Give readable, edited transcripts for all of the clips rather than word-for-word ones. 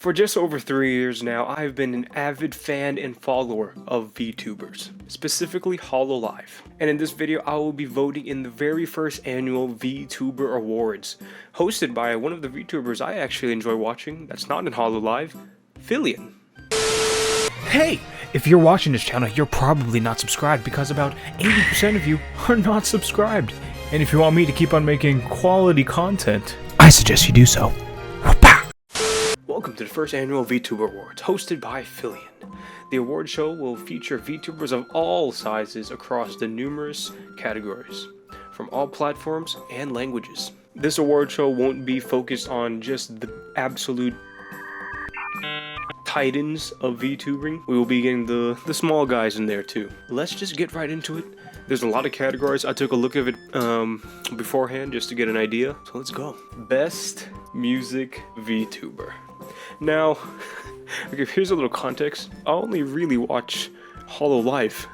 For just over 3 years now, I've been an avid fan and follower of VTubers, specifically hololive. And in this video, I will be voting in the very first annual VTuber Awards, hosted by one of the VTubers I actually enjoy watching that's not in hololive, Fillion. Hey! If you're watching this channel, you're probably not subscribed because about 80% of you are not subscribed. And if you want me to keep on making quality content, I suggest you do so. Welcome to the first annual VTuber Awards, hosted by Fillion. The award show will feature VTubers of all sizes across the numerous categories, from all platforms and languages. This award show won't be focused on just the absolute titans of VTubing. We will be getting the small guys in there too. Let's just get right into it. There's a lot of categories. I took a look at it beforehand just to get an idea. So let's go. Best Music VTuber. Now, okay, here's a little context. I only really watch hololive.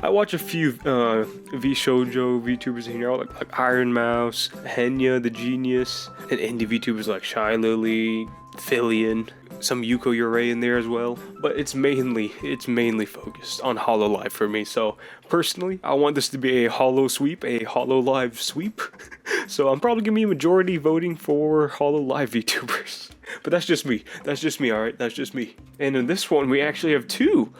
I watch a few V-Shoujo VTubers in here, like Iron Mouse, Henya the Genius, and indie VTubers like Shy Lily, Fillion, some Yuko Yurei in there as well. But it's mainly focused on hololive for me. So personally, I want this to be a holo sweep, a hololive sweep. So I'm probably gonna be a majority voting for hololive VTubers. But that's just me. That's just me, alright? That's just me. And in this one, we actually have 2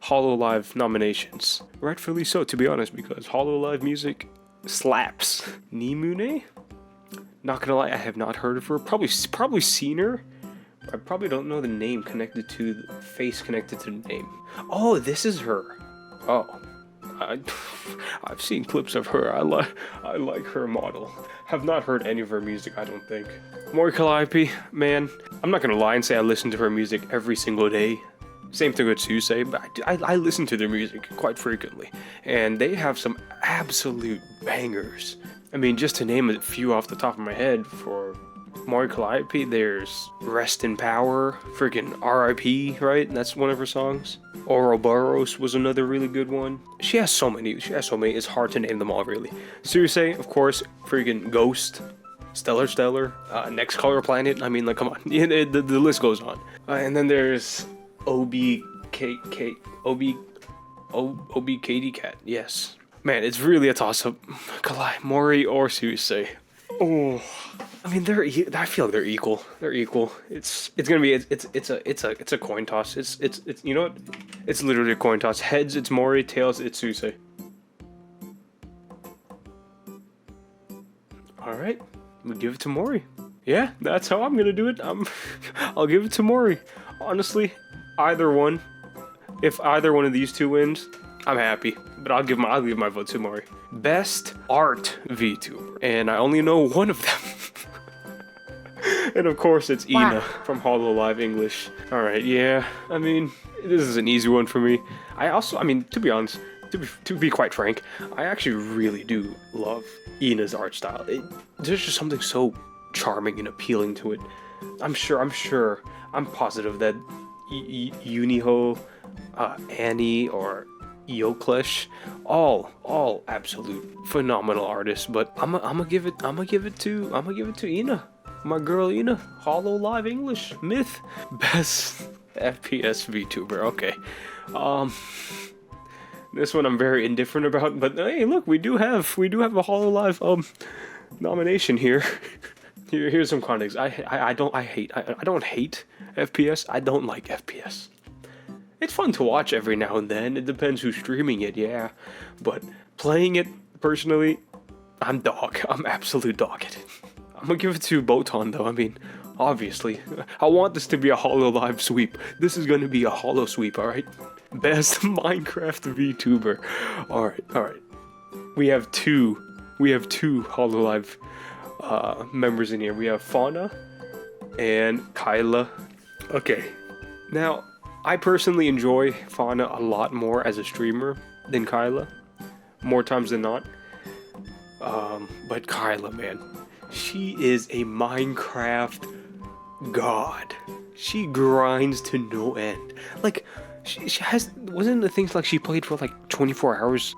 hololive nominations. Rightfully so, to be honest, because hololive music slaps. Nimune? Not gonna lie, I have not heard of her. Probably seen her. I probably don't know the name connected to the face connected to the name. Oh, this is her. Oh. I've seen clips of her. I like her model. Have not heard any of her music, I don't think. Mori Calliope, man, I'm not gonna lie and say I listen to her music every single day. Same thing with Susei, but I listen to their music quite frequently. And they have some absolute bangers. I mean, just to name a few off the top of my head, for Mori Calliope, there's Rest in Power, freaking R.I.P., right? That's one of her songs. Ouroboros was another really good one. She has so many, it's hard to name them all, really. Susei, of course, freaking Ghost, Stellar, Next Color Planet, I mean, like, come on, the list goes on. And then there's OBKD Cat, yes. Man, it's really a toss-up. Mori or Susei. Oh, I mean, I feel like they're equal. They're equal. It's gonna be it's a coin toss. It's you know what? It's literally a coin toss. Heads, it's Mori. Tails, it's Susei. All right, we'll give it to Mori. Yeah, that's how I'm gonna do it. I'll give it to Mori. Honestly, either one. If either one of these two wins, I'm happy. But I'll give my vote to Mori. Best Art VTuber, and I only know one of them. And of course, it's Ina from hololive English. All right, yeah. I mean, this is an easy one for me. I mean, to be honest, to be quite frank, I actually really do love Ina's art style. There's just something so charming and appealing to it. I'm positive that Uniho, Annie, or Yoklesh, all absolute phenomenal artists, but I'm gonna give it to Ina, my girl Ina, hololive English myth, best FPS VTuber. Okay, this one I'm very indifferent about, but hey, look, we do have a hololive nomination here. Here's some context. I don't hate FPS. I don't like FPS. It's fun to watch every now and then. It depends who's streaming it, yeah. But playing it, personally, I'm absolute dog at it. I'm gonna give it to Botan, though. I mean, obviously. I want this to be a hololive sweep. This is gonna be a holo sweep, alright? Best Minecraft VTuber. Alright. We have two hololive members in here. We have Fauna and Kyla. Okay. Now, I personally enjoy Fauna a lot more as a streamer than Kyla, more times than not. But Kyla, man, she is a Minecraft god. She grinds to no end. Like, she has, wasn't the things like she played for like 24 hours?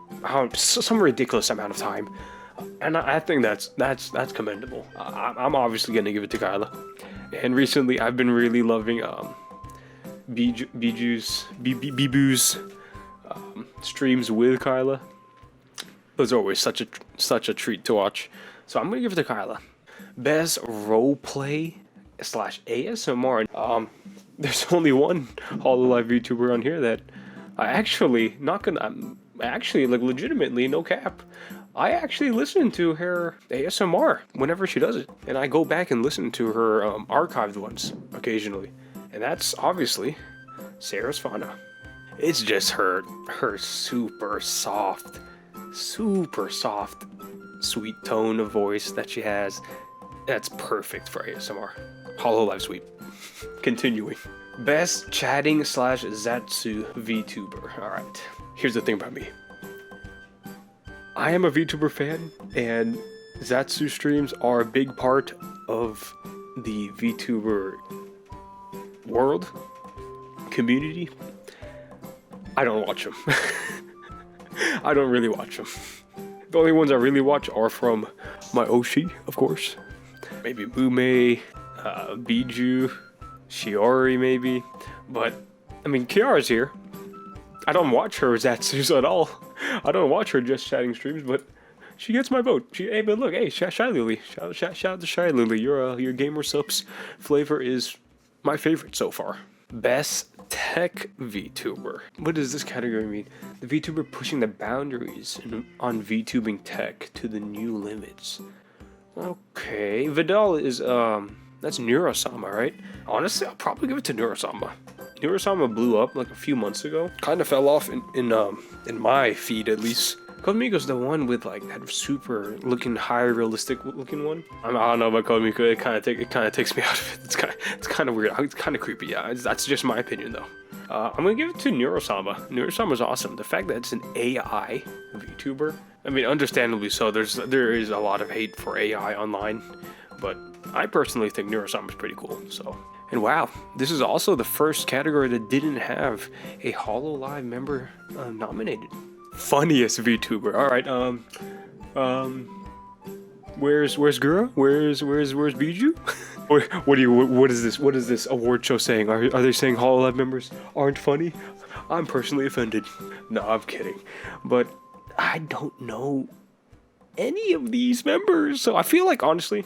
Some ridiculous amount of time. And I think that's commendable. I'm obviously gonna give it to Kyla. And recently, I've been really loving Bibu's streams with Kyla. Those are always such a treat to watch. So I'm gonna give it to Kyla. Best roleplay / ASMR. There's only one hololive VTuber on here that like legitimately, no cap, I actually listen to her ASMR whenever she does it, and I go back and listen to her archived ones occasionally, and that's obviously Sarah's Fauna. It's just her super soft, sweet tone of voice that she has. That's perfect for ASMR. Hololive sweep. Continuing. Best chatting / Zatsu VTuber. Alright. Here's the thing about me. I am a VTuber fan, and Zatsu streams are a big part of the VTuber world, community. I don't watch them. I don't really watch them. The only ones I really watch are from my Oshi, of course. Maybe Mume, Biju, Shiori maybe. But, I mean, Kiara's here. I don't watch her Zatsus at all. I don't watch her just chatting streams, but she gets my vote. Hey, but look, hey, Shy Lily. Shout out to Shy Lily. Your gamer subs flavor is my favorite so far. Best tech VTuber. What does this category mean? The VTuber pushing the boundaries on VTubing tech to the new limits. Okay, Vidal is that's Neurosama, right? Honestly, I'll probably give it to Neurosama. Neurosama blew up like a few months ago. Kind of fell off in my feed at least. Kodamiko's the one with like that super looking high realistic looking one. I don't know about Kodamiko. It kind of takes me out of it. It's kind of weird. It's kind of creepy. Yeah, that's just my opinion though. I'm gonna give it to Neurosama. Neurosama's awesome. The fact that it's an AI VTuber. I mean, understandably so. There is a lot of hate for AI online, but I personally think Neurosama's pretty cool. So. And wow, this is also the first category that didn't have a hololive member nominated. Funniest VTuber. All right. Where's Gura? Where's Biju? What is this award show saying? Are they saying hololive members aren't funny? I'm personally offended. No, I'm kidding. But I don't know any of these members, so I feel like honestly,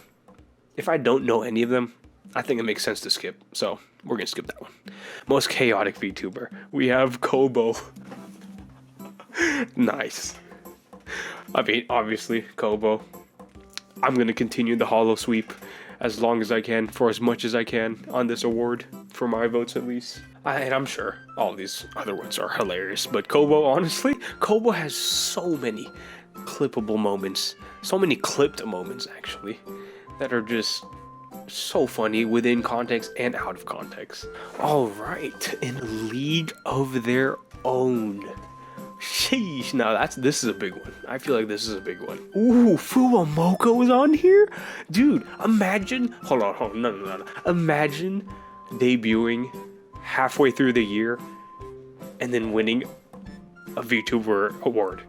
if I don't know any of them, I think it makes sense to skip. So we're gonna skip that one. Most chaotic VTuber. We have Kobo. Nice. I mean, obviously, Kobo. I'm gonna continue the holo sweep as long as I can, for as much as I can on this award, for my votes at least. And I'm sure all these other ones are hilarious, but Kobo, honestly, Kobo has so many clippable moments, so many clipped moments actually, that are just so funny within context and out of context. All right, in a league of their own. Sheesh, now this is a big one. I feel like this is a big one. Ooh, Fuwamoko is on here? Dude, imagine, hold on, no. Imagine debuting halfway through the year and then winning a VTuber award.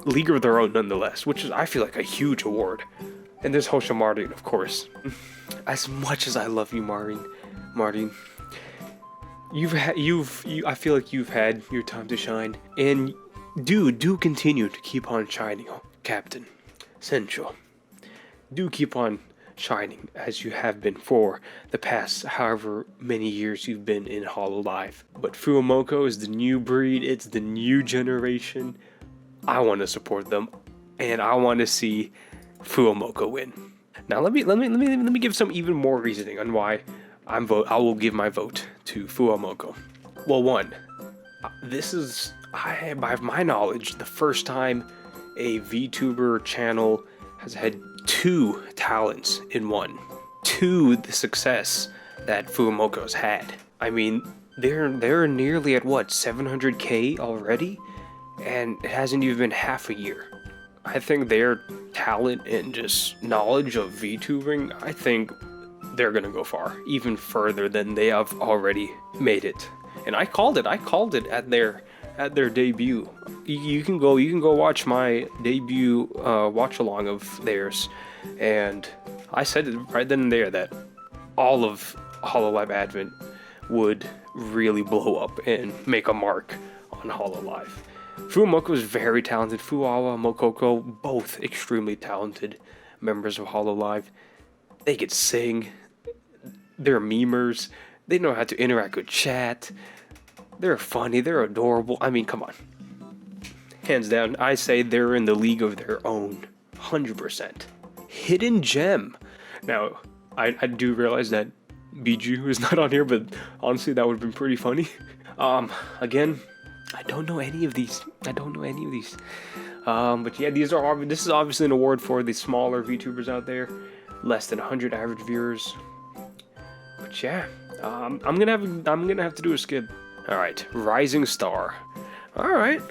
League of Their Own nonetheless, which is, I feel like, a huge award. And there's Hosha Martin, of course. As much as I love you, Martin, I feel like you've had your time to shine, and do continue to keep on shining, Captain Sencho. Do keep on shining as you have been for the past however many years you've been in hololive. But Fuwamoko is the new breed. It's the new generation. I want to support them, and I want to see Fuwamoko win. Now let me give some even more reasoning on why I will give my vote to Fuwamoko. Well, one, this is, by my knowledge, the first time a VTuber channel has had two talents in one. To the success that Fuwamoko's had. I mean, they're nearly at what, 700k already, and it hasn't even been half a year. I think their talent and just knowledge of VTubing, I think they're gonna go far, even further than they have already made it. And I called it at their debut. You can go watch my debut watch along of theirs, and I said it right then and there that all of hololive advent would really blow up and make a mark on hololive. Fumoka was very talented. Fuawa, Mokoko, both extremely talented members of hololive. They could sing. They're memers. They know how to interact with chat. They're funny. They're adorable. I mean, come on. Hands down, I say they're in the league of their own. 100%. Hidden gem. Now, I do realize that Biju is not on here, but honestly, that would have been pretty funny. Again, I don't know any of these. But yeah, this is obviously an award for the smaller VTubers out there, less than 100 average viewers. But yeah, I'm gonna have to do a skip. All right, Rising Star. All right,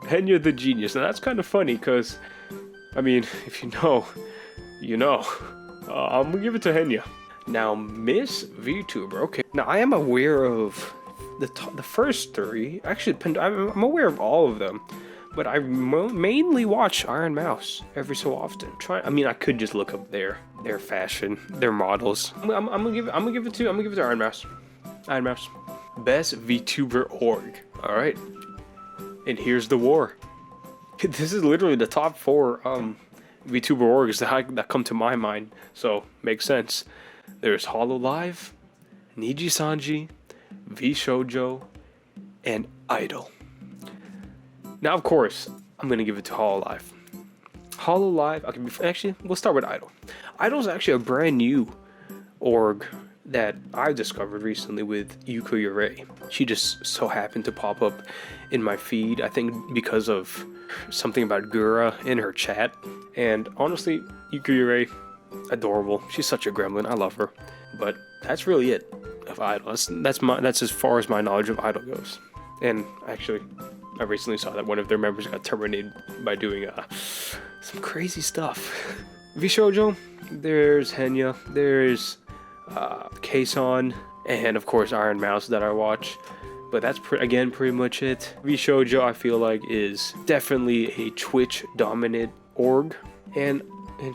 Henya the Genius. Now that's kind of funny because, I mean, if you know, you know. I'm gonna give it to Henya. Now, Miss VTuber. Okay. Now I am aware of the first three. Actually, I'm aware of all of them, but I mainly watch Iron Mouse every so often. I mean, I could just look up their fashion, their models. I'm gonna give it to Iron Mouse. Iron Mouse. Best VTuber org. All right. And here's the war. This is literally the top 4 VTuber orgs that come to my mind. So makes sense. There's hololive, Niji-Sanji, VShojo, and Idol. Now, of course, I'm gonna give it to hololive. Hololive. Okay, actually, we'll start with Idol. Idol's actually a brand new org that I discovered recently with Yuko Yurei. She just so happened to pop up in my feed, I think because of something about Gura in her chat. And honestly, Yuko Yurei, adorable. She's such a gremlin. I love her. But that's really it of Idol. That's as far as my knowledge of Idol goes. And actually, I recently saw that one of their members got terminated by doing some crazy stuff. VShojo, there's Henya, there's Kason, and of course Iron Mouse that I watch. But that's pretty much it. VShojo, I feel like, is definitely a Twitch dominant org, and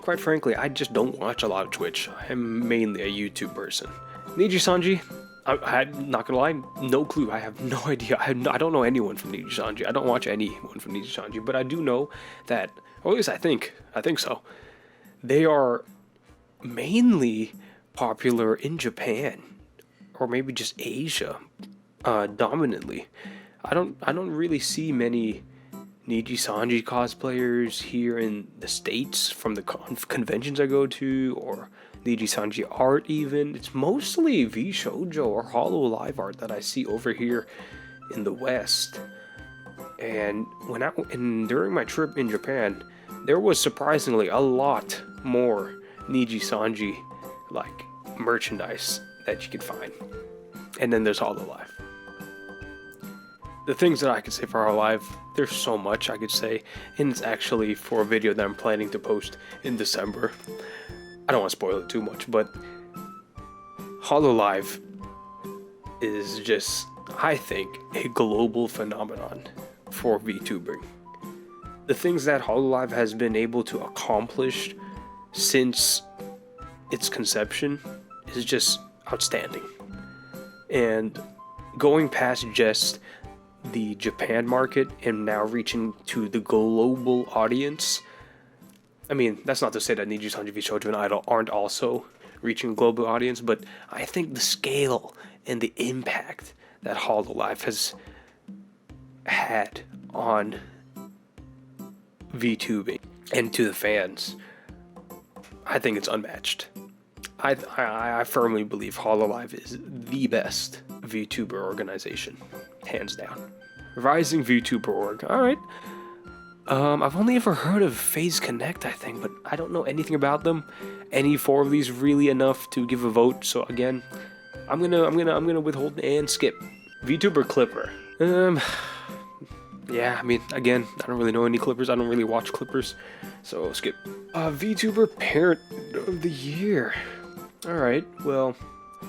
quite frankly, I just don't watch a lot of Twitch. I'm mainly a YouTube person. Niji-Sanji, I'm not gonna lie, no clue. I have no idea. I don't know anyone from Niji-Sanji. I don't watch anyone from Niji-Sanji, but I do know that, or at least I think so. They are mainly popular in Japan, or maybe just Asia, dominantly. I don't really see many Niji-Sanji cosplayers here in the States from the conventions I go to, or Niji-Sanji art even. It's mostly VShojo or hololive art that I see over here in the West. And during my trip in Japan, there was surprisingly a lot more Niji-Sanji like merchandise that you could find. And then there's hololive. The things that I could say for hololive, there's so much I could say, and it's actually for a video that I'm planning to post in December. I don't want to spoil it too much, but hololive is just, I think, a global phenomenon for VTubing. The things that hololive has been able to accomplish since its conception is just outstanding. And going past just the Japan market and now reaching to the global audience. I mean, that's not to say that Niji-Sanji, VShojo, and Idol aren't also reaching a global audience, but I think the scale and the impact that hololive has had on VTubing and to the fans, I think it's unmatched. I firmly believe hololive is the best VTuber organization, hands down. Rising VTuber org. All right. I've only ever heard of FaZe Connect, I think, but I don't know anything about them. Any 4 of these really enough to give a vote. So again, I'm gonna withhold and skip. VTuber Clipper. Yeah, I mean, again, I don't really know any Clippers. I don't really watch Clippers, so skip. VTuber Parent of the Year. All right. Well,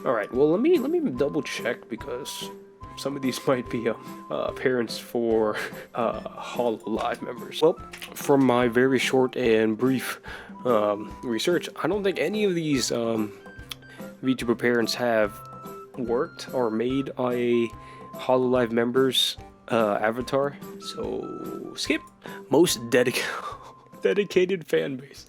let me double check because some of these might be parents for hololive members. Well, from my very short and brief research, I don't think any of these VTuber parents have worked or made a hololive members avatar. So skip. Most dedicated fan base.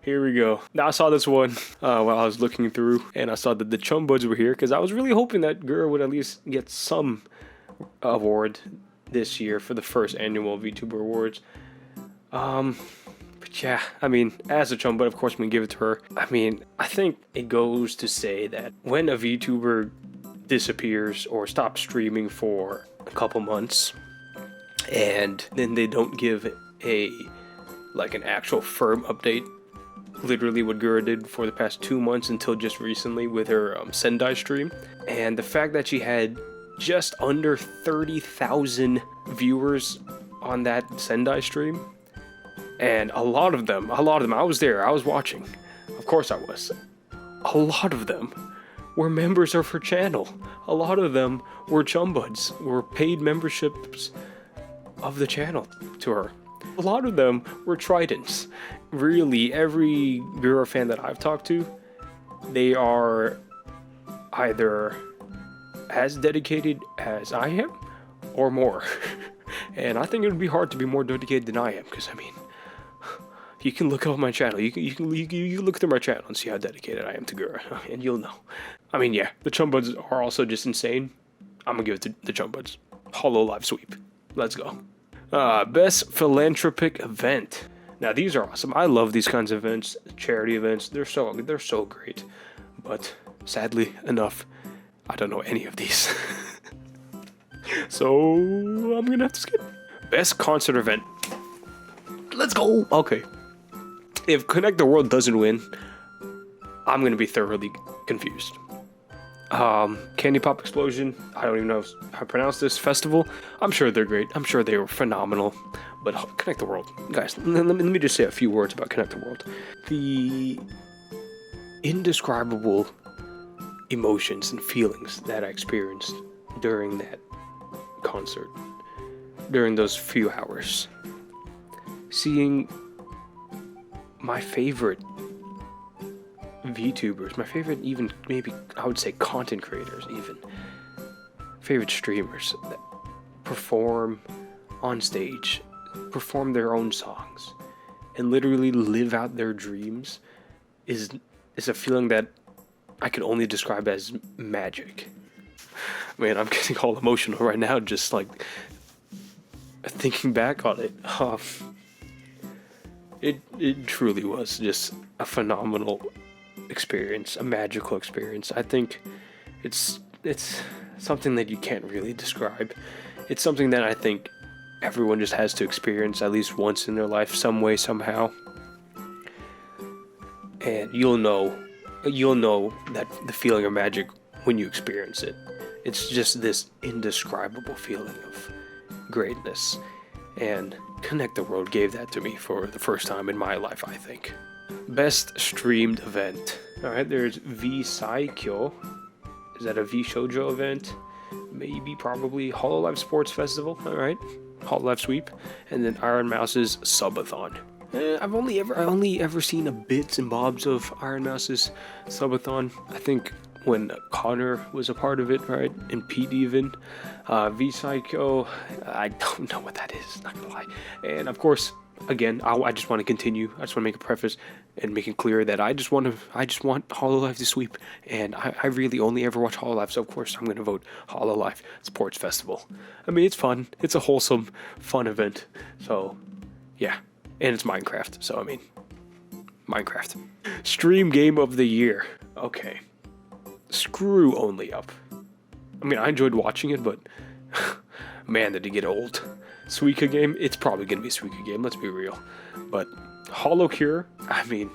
Here we go. Now I saw this one while I was looking through, and I saw that the Chum Buds were here because I was really hoping that girl would at least get some award this year for the first annual VTuber Awards. But yeah, I mean, as a Chum Bud, of course, I'm gonna give it to her. I mean, I think it goes to say that when a VTuber disappears or stops streaming for a couple months, and then they don't give an actual firm update, literally what Gura did for the past 2 months until just recently with her Sendai stream, and the fact that she had just under 30,000 viewers on that Sendai stream, and a lot of them, I was there, I was watching, of course I was, a lot of them were members of her channel, a lot of them were Chum Buds, were paid memberships of the channel to her. A lot of them were Tridents. Really, every Gura fan that I've talked to, they are either as dedicated as I am or more. And I think it would be hard to be more dedicated than I am, because I mean, you can look up my channel. You can look through my channel and see how dedicated I am to Gura, and you'll know. I mean, yeah, the Chum Buds are also just insane. I'm gonna give it to the Chum Buds. Hololive sweep. Let's go. Best philanthropic event. Now these are awesome. I love these kinds of events, charity events. They're so great. But sadly enough, I don't know any of these. So I'm gonna have to skip. Best concert event. Let's go. Okay. If Connect the World doesn't win, I'm gonna be thoroughly confused. Candy Pop Explosion, I don't even know how to pronounce this festival. I'm sure they're great. I'm sure they were phenomenal. But Connect the World. Guys, let me just say a few words about Connect the World. The indescribable emotions and feelings that I experienced during that concert, during those few hours. Seeing my favorite VTubers, my favorite, even maybe I would say content creators, even favorite streamers that perform on stage, perform their own songs, and literally live out their dreams is a feeling that I can only describe as magic. Man, I'm getting all emotional right now, just like thinking back on it. It truly was just a phenomenal experience, a magical experience. I think it's something that you can't really describe. It's something that I think everyone just has to experience at least once in their life, some way, somehow. And you'll know that the feeling of magic when you experience it. It's just this indescribable feeling of greatness. And Connect the World gave that to me for the first time in my life, I think. Best streamed event. Alright, there's V Saikyo. Is that a V Shoujo event? Maybe, probably. Hololive Sports Festival. Alright. Hololive Sweep. And then Iron Mouse's Subathon. I've only ever seen a bits and bobs of Iron Mouse's Subathon. I think when Connor was a part of it, right? And Pete even. V Psycho, I don't know what that is, not gonna lie. And of course, again, I just want to continue. I just want to make a preface and make it clear that I just want Hololive to sweep. And I really only ever watch Hololive, so of course I'm going to vote Hololive Sports Festival. I mean, it's fun. It's a wholesome, fun event. So, yeah. And it's Minecraft, so I mean, Minecraft. Stream Game of the Year. Okay. Screw Only Up. I mean, I enjoyed watching it, but man, did it get old. Suika Game, it's probably gonna be Suika Game, let's be real. But Hollow Cure, I mean,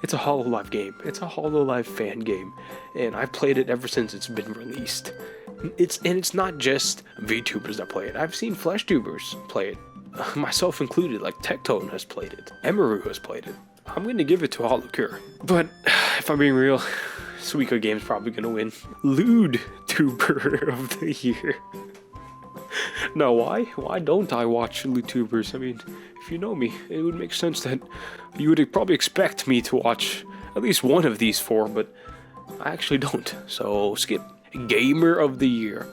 it's a Hololive game. It's a Hololive fan game, and I've played it ever since it's been released. It's not just VTubers that play it. I've seen FleshTubers play it, myself included. Like Tectone has played it, Emeru has played it. I'm gonna give it to Hollow Cure, but if I'm being real, Suika Game's probably gonna win. LootTuber of the Year. Now, why don't I watch LootTubers? I mean, if you know me, it would make sense that you would probably expect me to watch at least one of these four, but I actually don't. So skip. Gamer of the Year.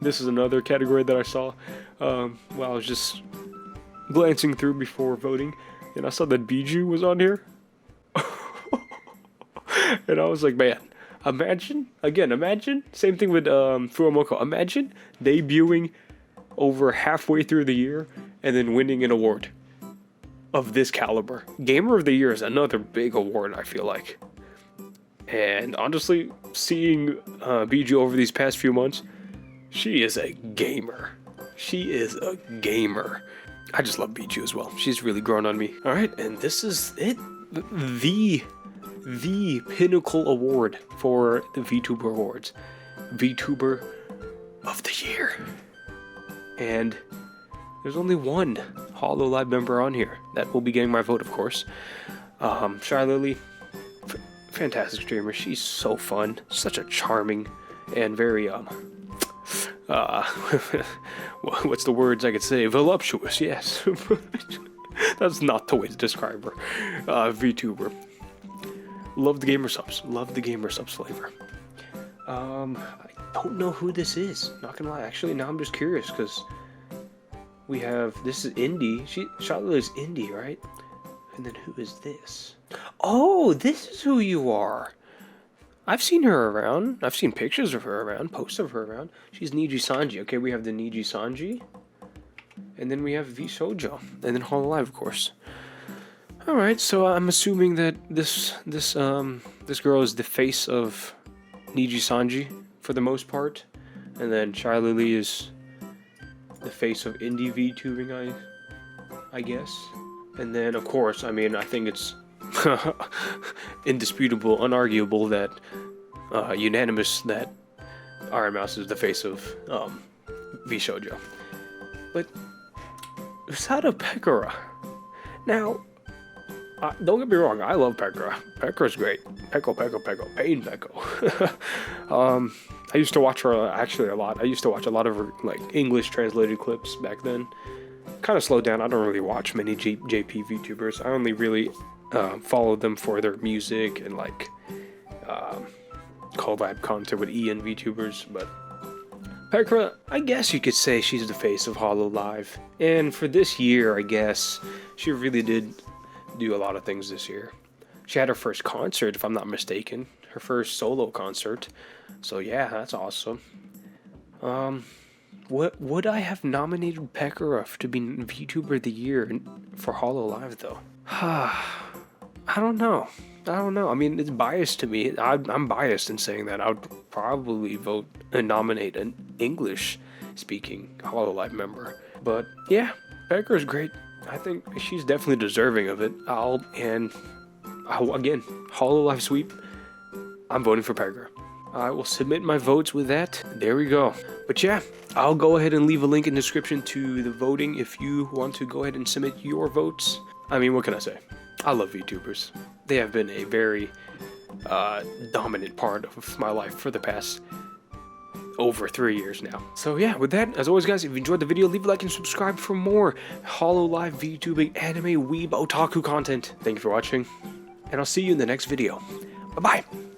This is another category that I saw while I was just glancing through before voting, and I saw that Biju was on here. And I was like, man, imagine, same thing with Fuamoko. Imagine debuting over halfway through the year and then winning an award of this caliber. Gamer of the Year is another big award, I feel like. And honestly, seeing Biju over these past few months, she is a gamer. She is a gamer. I just love Biju as well. She's really grown on me. All right, and this is it. The pinnacle award for the VTuber Awards. VTuber of the Year. And there's only one hololive member on here that will be getting my vote, of course. Shy Lily, fantastic streamer. She's so fun. Such a charming and very, what's the words I could say? Voluptuous, yes. That's not the way to describe her. VTuber. Love the gamer subs. Love the gamer subs flavor. I don't know who this is. Not gonna lie. Actually, now I'm just curious because we have, this is Indie. Charlotte is Indie, right? And then who is this? Oh, this is who you are. I've seen her around. I've seen pictures of her around, posts of her around. She's Niji Sanji. Okay, we have the Niji Sanji. And then we have V Shoujo. And then hololive, of course. Alright, so I'm assuming that this girl is the face of Niji Sanji for the most part. And then Shy Lily is the face of indie VTubing, I guess. And then, of course, I mean, I think it's indisputable, unarguable that unanimous that Iron Mouse is the face of V Shoujo. But Usada Pekora. Now, don't get me wrong, I love Pekora. Pekora's great. Pain Peko. I used to watch her actually a lot. I used to watch a lot of her like English translated clips back then. Kind of slowed down. I don't really watch many JP VTubers. I only really follow them for their music and like collab content with Ian VTubers. But Pekora, I guess you could say she's the face of hololive. And for this year, I guess she really did do a lot of things this year. She had her first concert, if I'm not mistaken, her first solo concert. So yeah, that's awesome. What would I have nominated Pekora to be VTuber of the Year for hololive though? I don't know. I mean, it's biased to me. I'm biased in saying that. I would probably vote and nominate an English-speaking hololive member. But yeah, Pekora's great. I think she's definitely deserving of it. Again, hololive sweep. I'm voting for Pekora. I will submit my votes with that. There we go. But yeah, I'll go ahead and leave a link in the description to the voting if you want to go ahead and submit your votes. I mean, what can I say? I love VTubers. They have been a very dominant part of my life for the past over 3 years now. So yeah, with that, as always guys, if you enjoyed the video, leave a like and subscribe for more hololive VTubing anime weeb otaku content. Thank you for watching, and I'll see you in the next video. Bye-bye!